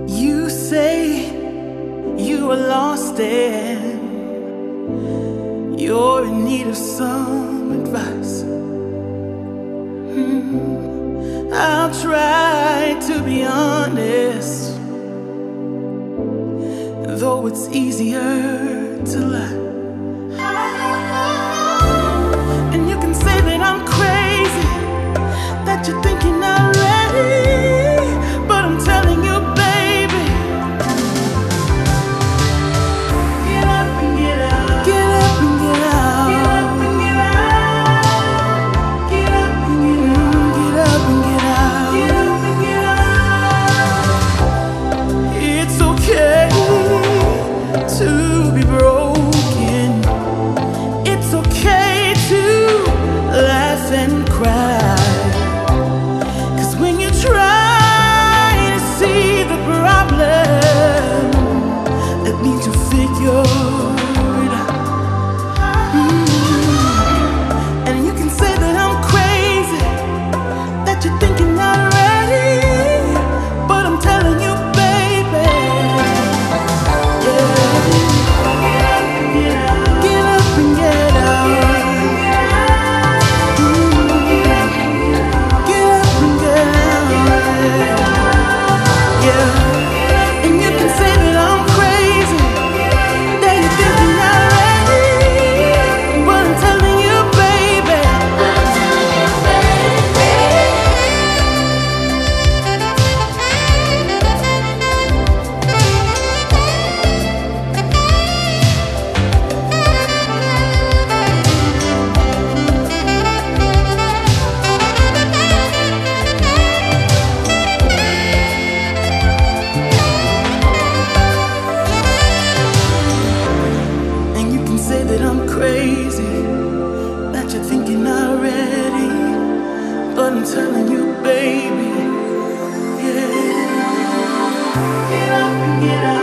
You say you are lost and you're in need of some advice. I'll try to be honest, though it's easier to lie. And you can say that I'm crazy, that you're thinking I'm ready, but I'm telling you, baby, get up and get out. Get up and get out. Get up and get out. Get up and get out. Get up and get out. Get up and get out. It's okay to be broken. It's okay to laugh and cry. 'Cause when you try to see the problem, that means you figure it out. And you can say that I'm crazy, that you're thinking not ready, but I'm telling you, baby, yeah. Get up and get out. Get up and get out. Yeah. And you can say that I'm crazy, that you're thinking not ready, but I'm telling you, baby, and you can say that I'm crazy, that you're thinking already, but I'm telling you, baby, yeah. Get up and get out.